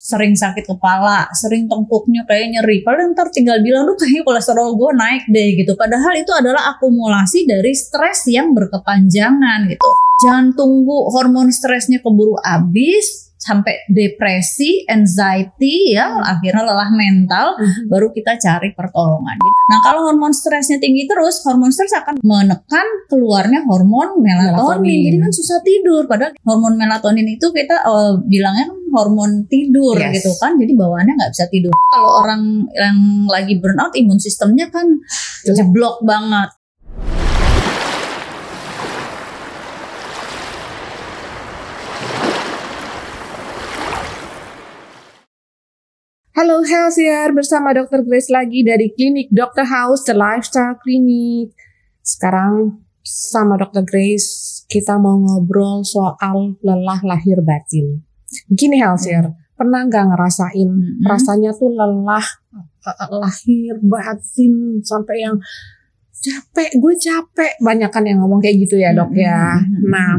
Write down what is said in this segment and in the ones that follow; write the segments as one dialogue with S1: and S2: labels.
S1: sering sakit kepala, sering tengkuknya kayak nyeri. Padahal ntar tinggal bilang, duh kayaknya kolesterol gue naik deh gitu. Padahal itu adalah akumulasi dari stres yang berkepanjangan gitu. Jangan tunggu hormon stresnya keburu habis, sampai depresi, anxiety ya, akhirnya lelah mental, baru kita cari pertolongan. Nah kalau hormon stresnya tinggi terus, hormon stres akan menekan keluarnya hormon melatonin. Jadi kan susah tidur. Padahal hormon melatonin itu kita bilangnya kan hormon tidur gitu kan. Jadi bawaannya nggak bisa tidur. Kalau orang yang lagi burnout, imun sistemnya kan jeblok banget.
S2: Halo Healthier, bersama Dr. Grace lagi dari Klinik Dr. House, The Lifestyle Clinic. Sekarang sama Dr. Grace, kita mau ngobrol soal lelah lahir batin. Gini Healthier, pernah gak ngerasain rasanya tuh lelah lahir batin sampai yang gue capek. Banyak kan yang ngomong kayak gitu ya dok ya. Nah,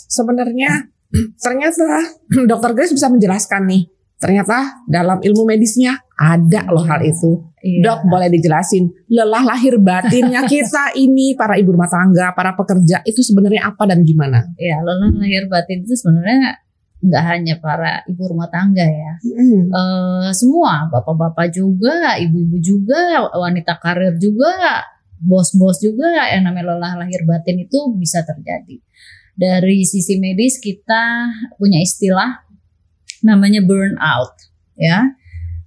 S2: sebenarnya ternyata Dr. Grace bisa menjelaskan nih. Ternyata dalam ilmu medisnya ada loh hal itu. Dok, boleh dijelasin lelah lahir batinnya kita ini, para ibu rumah tangga, para pekerja, itu sebenarnya apa dan gimana?
S1: Ya, lelah lahir batin itu sebenarnya nggak hanya para ibu rumah tangga ya. Semua, bapak-bapak juga, ibu-ibu juga, wanita karir juga, bos-bos juga, yang namanya lelah lahir batin itu bisa terjadi. Dari sisi medis kita punya istilah namanya burnout ya.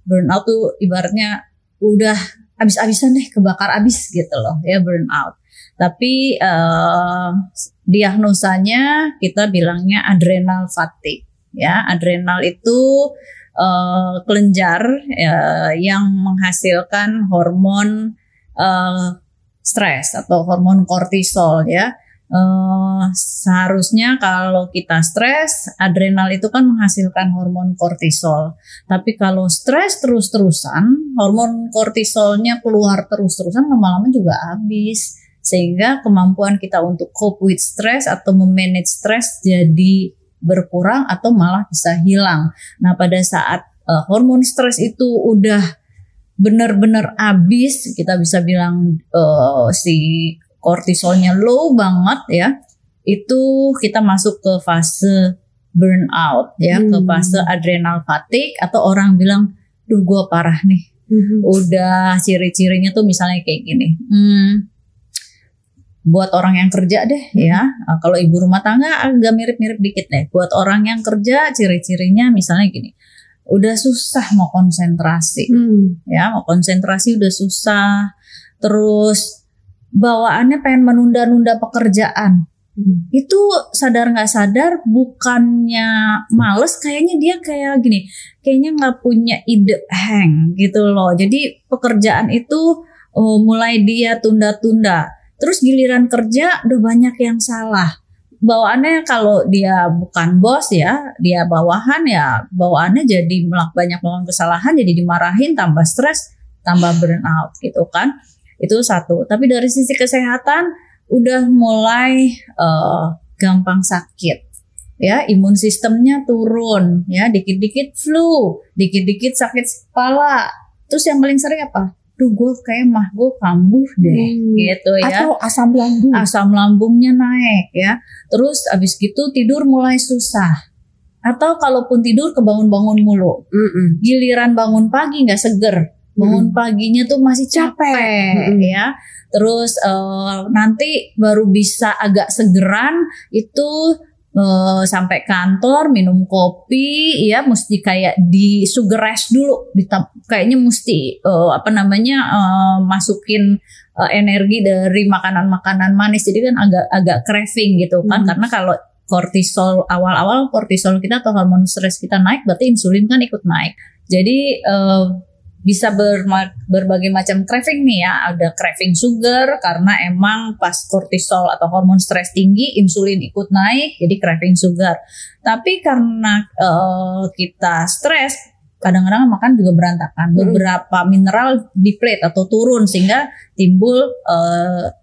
S1: Burnout tuh ibaratnya udah abis-abisan deh, kebakar abis gitu loh ya, burnout. Tapi diagnosanya kita bilangnya adrenal fatigue ya. Adrenal itu kelenjar yang menghasilkan hormon stres atau hormon kortisol ya. Seharusnya kalau kita stres, adrenal itu kan menghasilkan hormon kortisol. Tapi kalau stres terus-terusan, hormon kortisolnya keluar terus-terusan, lama-lama juga habis. Sehingga kemampuan kita untuk cope with stress atau memanage stres jadi berkurang atau malah bisa hilang. Nah pada saat hormon stres itu udah benar-benar habis, kita bisa bilang si kortisolnya low banget ya, itu kita masuk ke fase burnout ya, ke fase adrenal fatigue, atau orang bilang, duh gue parah nih. Udah ciri-cirinya tuh misalnya kayak gini. Buat orang yang kerja deh ya, kalau ibu rumah tangga agak mirip-mirip dikit deh. Buat orang yang kerja ciri-cirinya misalnya gini, udah susah mau konsentrasi ya, mau konsentrasi udah susah, terus bawaannya pengen menunda-nunda pekerjaan. Itu sadar nggak sadar, bukannya males, kayaknya dia kayak gini, kayaknya nggak punya ide gitu loh. Jadi pekerjaan itu mulai dia tunda-tunda. Terus giliran kerja udah banyak yang salah. Bawaannya kalau dia bukan bos ya, dia bawahan ya, bawaannya jadi banyak melakukan kesalahan, jadi dimarahin, tambah stres, tambah burnout gitu kan. Itu satu. Tapi dari sisi kesehatan udah mulai gampang sakit ya, imun sistemnya turun ya, dikit-dikit flu, dikit-dikit sakit kepala. Terus yang paling sering apa? Duh gue kayak mah gue kambuh deh gitu ya.
S2: Atau asam lambungnya naik ya. Terus abis gitu tidur mulai susah. Atau kalaupun tidur kebangun-bangun mulu. Giliran bangun pagi gak seger. Bangun paginya tuh masih capek ya. Terus nanti baru bisa agak segeran itu sampai kantor minum kopi ya, mesti kayak di sugar rush dulu, kayaknya mesti masukin energi dari makanan-makanan manis. Jadi kan agak craving gitu kan, karena kalau kortisol awal-awal kortisol kita atau hormon stres kita naik, berarti insulin kan ikut naik. Jadi bisa berbagai macam craving nih ya. Ada craving sugar karena emang pas kortisol atau hormon stres tinggi, insulin ikut naik, jadi craving sugar. Tapi karena kita stres, kadang-kadang makan juga berantakan. Beberapa mineral deplete atau turun, sehingga timbul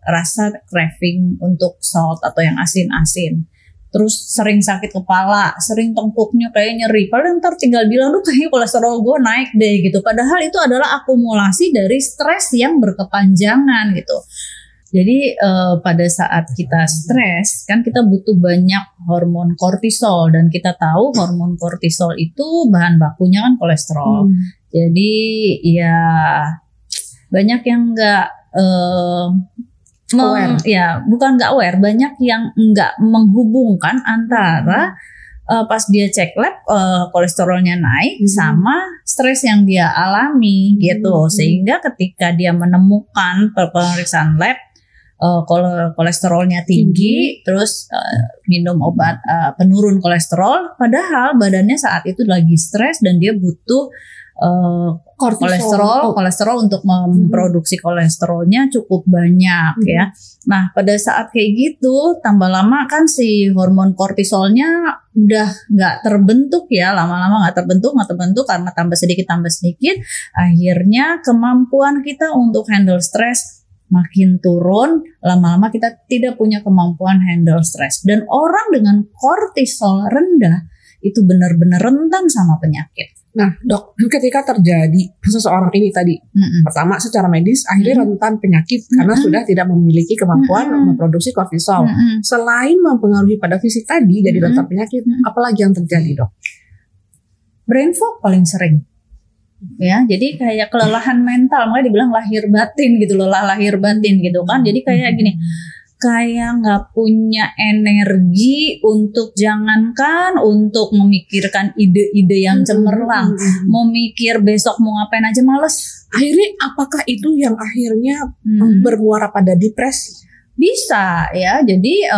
S2: rasa craving untuk salt atau yang asin-asin.
S1: terus sering sakit kepala, sering tengkuknya kayak nyeri, padahal ntar tinggal bilang, duh kayaknya kolesterol gue naik deh gitu. Padahal itu adalah akumulasi dari stres yang berkepanjangan gitu. Jadi pada saat kita stres kan kita butuh banyak hormon kortisol, dan kita tahu hormon kortisol itu bahan bakunya kan kolesterol. Jadi ya banyak yang nggak bukan nggak aware, banyak yang nggak menghubungkan antara pas dia cek lab kolesterolnya naik sama stres yang dia alami gitu. Sehingga ketika dia menemukan pemeriksaan lab kolesterolnya tinggi, terus minum obat penurun kolesterol, padahal badannya saat itu lagi stres dan dia butuh kolesterol untuk memproduksi kolesterolnya cukup banyak ya. Nah pada saat kayak gitu tambah lama kan si hormon kortisolnya udah nggak terbentuk ya, lama-lama nggak terbentuk karena tambah sedikit akhirnya kemampuan kita untuk handle stres makin turun, lama-lama kita tidak punya kemampuan handle stres. Dan orang dengan kortisol rendah itu benar-benar rentan sama penyakit.
S2: Nah dok, ketika terjadi seseorang ini tadi, pertama secara medis akhirnya rentan penyakit karena sudah tidak memiliki kemampuan memproduksi kortisol. Selain mempengaruhi pada fisik tadi jadi rentan penyakit, apalagi yang terjadi dok?
S1: Brain fog paling sering. Ya, jadi kayak kelelahan mental, makanya dibilang lahir batin gitu loh, lahir batin gitu kan. Jadi kayak gini, kayak nggak punya energi untuk, jangankan untuk memikirkan ide-ide yang cemerlang, mau mikir besok mau ngapain aja males.
S2: Akhirnya apakah itu yang akhirnya bermuara pada depresi?
S1: Bisa ya, jadi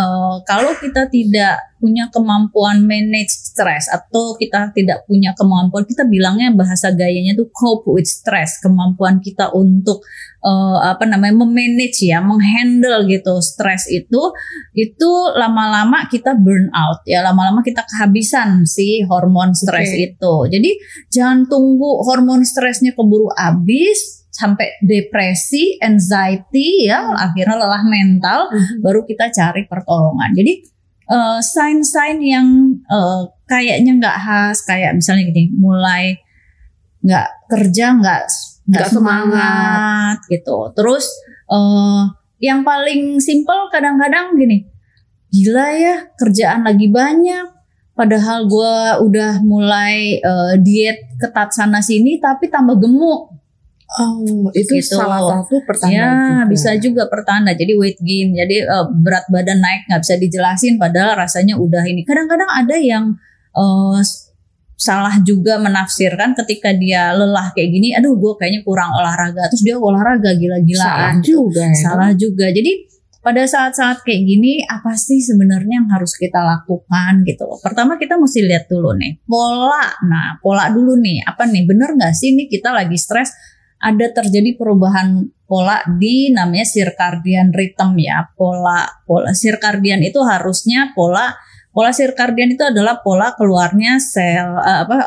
S1: kalau kita tidak punya kemampuan manage stress, atau kita tidak punya kemampuan, kita bilangnya bahasa gayanya tuh cope with stress, kemampuan kita untuk memanage ya, menghandle gitu stres itu lama-lama kita burn out ya, lama-lama kita kehabisan si hormon stres itu. Jadi jangan tunggu hormon stresnya keburu habis sampai depresi, anxiety ya, akhirnya lelah mental, baru kita cari pertolongan. Jadi sign-sign yang kayaknya nggak khas, kayak misalnya gini, mulai nggak kerja, nggak semangat gitu. Terus yang paling simple kadang-kadang gini, gila ya kerjaan lagi banyak, padahal gue udah mulai diet ketat sana sini tapi tambah gemuk.
S2: Oh, itu gitu. Salah satu pertanda
S1: ya,
S2: juga.
S1: Bisa juga pertanda. Jadi weight gain, jadi berat badan naik nggak bisa dijelasin padahal rasanya udah ini. Kadang-kadang ada yang salah juga menafsirkan ketika dia lelah kayak gini, aduh gue kayaknya kurang olahraga, terus dia olahraga gila-gilaan. Salah juga. Jadi pada saat-saat kayak gini, apa sih sebenarnya yang harus kita lakukan gitu. Pertama kita mesti lihat dulu nih pola. Nah pola dulu nih, apa nih, bener nggak sih nih kita lagi stres, ada terjadi perubahan pola di namanya circadian rhythm ya. Pola circadian itu harusnya pola circadian itu adalah pola keluarnya sel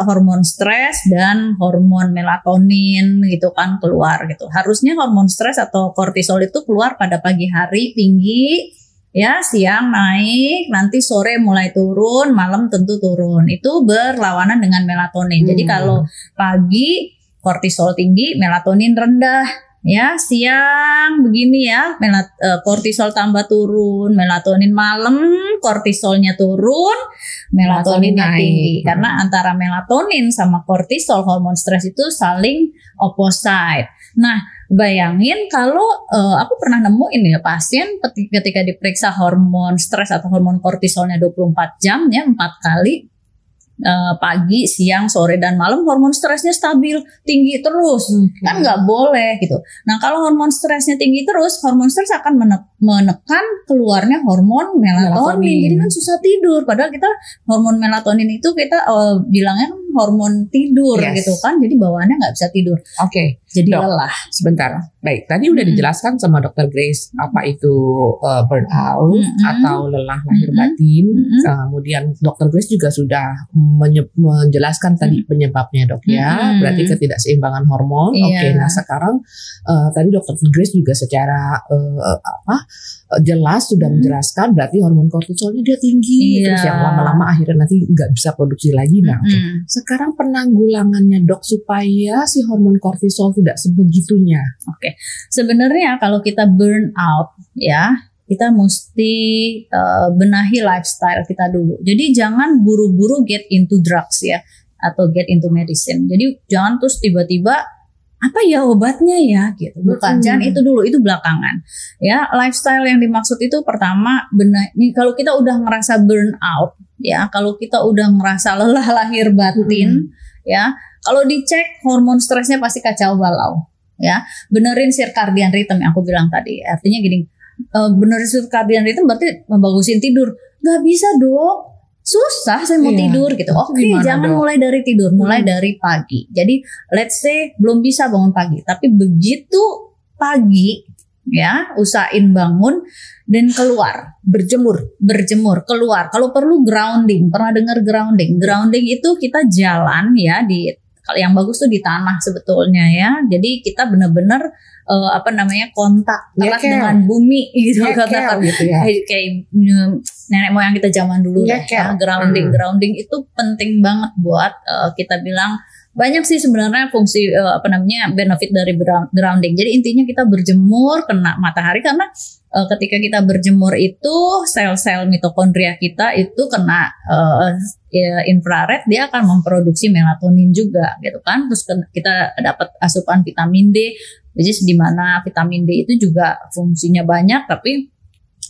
S1: hormon stres dan hormon melatonin gitu kan keluar gitu. Harusnya hormon stres atau kortisol itu keluar pada pagi hari tinggi ya, siang naik, nanti sore mulai turun, malam tentu turun. Itu berlawanan dengan melatonin. Jadi kalau pagi kortisol tinggi, melatonin rendah. Ya, siang begini ya, kortisol tambah turun, melatonin malam, kortisolnya turun, melatoninnya tinggi. Karena antara melatonin sama kortisol, hormon stres itu saling opposite. Nah, bayangin kalau aku pernah nemuin ya pasien ketika diperiksa hormon stres atau hormon kortisolnya 24 jam ya, 4 kali. Pagi, siang, sore, dan malam hormon stresnya stabil, tinggi terus. Kan nggak boleh gitu. Nah kalau hormon stresnya tinggi terus, hormon stres akan menekan keluarnya hormon melatonin. Jadi kan susah tidur. Padahal kita hormon melatonin itu kita bilangnya kan hormon tidur gitu kan. Jadi bawaannya nggak bisa tidur.
S2: Oke.
S1: Jadi
S2: Dok,
S1: lelah.
S2: Sebentar. Baik, tadi udah dijelaskan sama Dr. Grace apa itu burnout atau lelah lahir batin. Kemudian Dr. Grace juga sudah menjelaskan tadi penyebabnya dok ya. Berarti ketidakseimbangan hormon. Oke, nah sekarang tadi Dr. Grace juga secara jelas sudah menjelaskan berarti hormon kortisolnya dia tinggi, terus yang lama-lama akhirnya nanti nggak bisa produksi lagi. Nah, sekarang penanggulangannya dok supaya si hormon kortisol tidak sebegitunya.
S1: Sebenarnya kalau kita burn out ya, kita mesti benahi lifestyle kita dulu. Jadi jangan buru-buru get into drugs ya, atau get into medicine. Jadi jangan terus tiba-tiba apa ya obatnya ya gitu. Bukan, jangan itu dulu, itu belakangan. Ya, lifestyle yang dimaksud itu pertama nih kalau kita udah ngerasa burn out ya, kalau kita udah ngerasa lelah lahir batin ya, kalau dicek hormon stresnya pasti kacau balau ya. Benerin circadian rhythm yang aku bilang tadi. Artinya gini, benerin circadian rhythm berarti membagusin tidur. Gak bisa dok, susah saya mau tidur gitu. Jangan mulai dari tidur, mulai dari pagi. Jadi let's say belum bisa bangun pagi, tapi begitu pagi ya usahain bangun dan keluar berjemur keluar. Kalau perlu grounding, pernah dengar grounding itu kita jalan ya di, kalau yang bagus tuh di tanah sebetulnya ya. Jadi kita benar-benar kontak erat dengan bumi gitu, katakan gitu ya. Kayak nenek moyang kita zaman dulu ya. Grounding itu penting banget buat kita bilang. Banyak sih sebenarnya fungsi benefit dari grounding. Jadi intinya kita berjemur kena matahari, karena ketika kita berjemur itu sel-sel mitokondria kita itu kena infrared, dia akan memproduksi melatonin juga gitu kan. Terus kita dapat asupan vitamin D, which is di mana vitamin D itu juga fungsinya banyak, tapi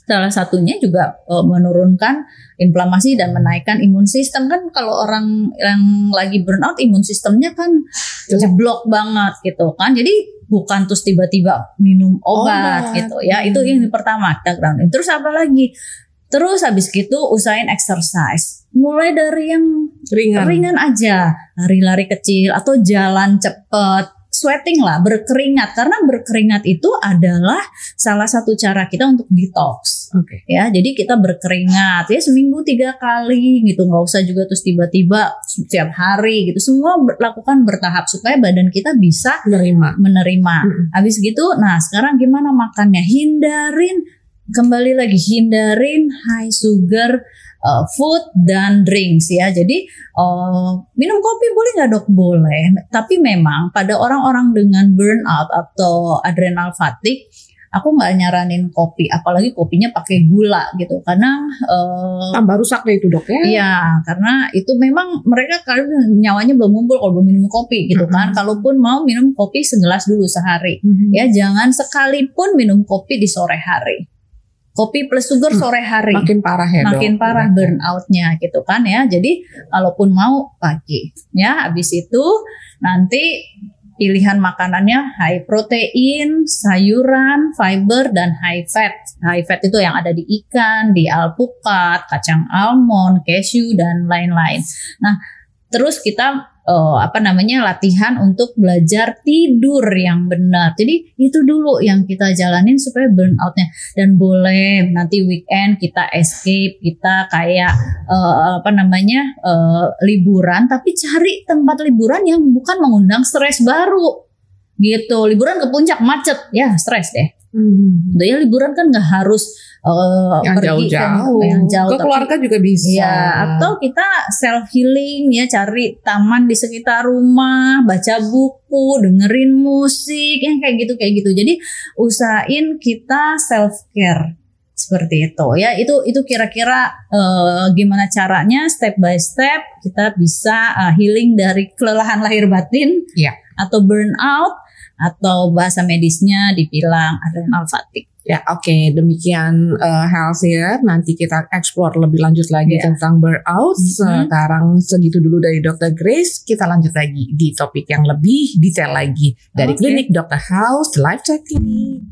S1: salah satunya juga menurunkan inflamasi dan menaikkan imun sistem. Kan kalau orang yang lagi burnout imun sistemnya kan jeblok banget gitu kan. Jadi bukan terus tiba-tiba minum obat gitu ya. Itu yang pertama, kita grounding. Terus apa lagi? Terus habis gitu usahain exercise. Mulai dari yang ringan aja, lari-lari kecil atau jalan cepet. Sweating lah, berkeringat, karena berkeringat itu adalah salah satu cara kita untuk detox. Ya, jadi kita berkeringat ya seminggu 3 kali gitu, nggak usah juga terus tiba-tiba setiap hari gitu. Semua lakukan bertahap supaya badan kita bisa menerima. Habis gitu, nah sekarang gimana makannya? Hindarin high sugar food dan drinks ya. Jadi minum kopi boleh nggak dok? Boleh. Tapi memang pada orang-orang dengan burnout atau adrenal fatigue, aku nggak nyaranin kopi, apalagi kopinya pakai gula gitu, karena
S2: tambah rusak deh itu dok ya.
S1: Iya, karena itu memang mereka kadang nyawanya belum ngumpul kalau belum minum kopi gitu kan. Kalaupun mau minum kopi segelas dulu sehari, ya jangan sekalipun minum kopi di sore hari. Kopi plus sugar sore hari
S2: makin parah ya,
S1: makin parah burnoutnya gitu kan ya. Jadi kalaupun mau pagi ya. Habis itu nanti pilihan makanannya high protein, sayuran, fiber, dan high fat. High fat itu yang ada di ikan, di alpukat, kacang almond, cashew, dan lain-lain. Nah, terus kita latihan untuk belajar tidur yang benar. Jadi itu dulu yang kita jalanin supaya burnoutnya. Dan boleh nanti weekend kita escape, kita kayak liburan, tapi cari tempat liburan yang bukan mengundang stres baru gitu. Liburan ke puncak macet ya stres deh. Ya liburan kan nggak harus
S2: yang
S1: pergi
S2: jauh-jauh,
S1: yang jauh,
S2: ke keluarga juga bisa
S1: ya, atau kita self healing ya, cari taman di sekitar rumah, baca buku, dengerin musik yang kayak gitu. Jadi usahain kita self care seperti itu ya. Itu kira-kira gimana caranya step by step kita bisa healing dari kelelahan lahir batin atau burnout, atau bahasa medisnya dibilang adrenal fatigue.
S2: Ya, oke. Demikian health ya. Nanti kita explore lebih lanjut lagi tentang burnout. Sekarang segitu dulu dari Dr. Grace. Kita lanjut lagi di topik yang lebih detail lagi dari klinik Dr. House Lifestyle Clinic.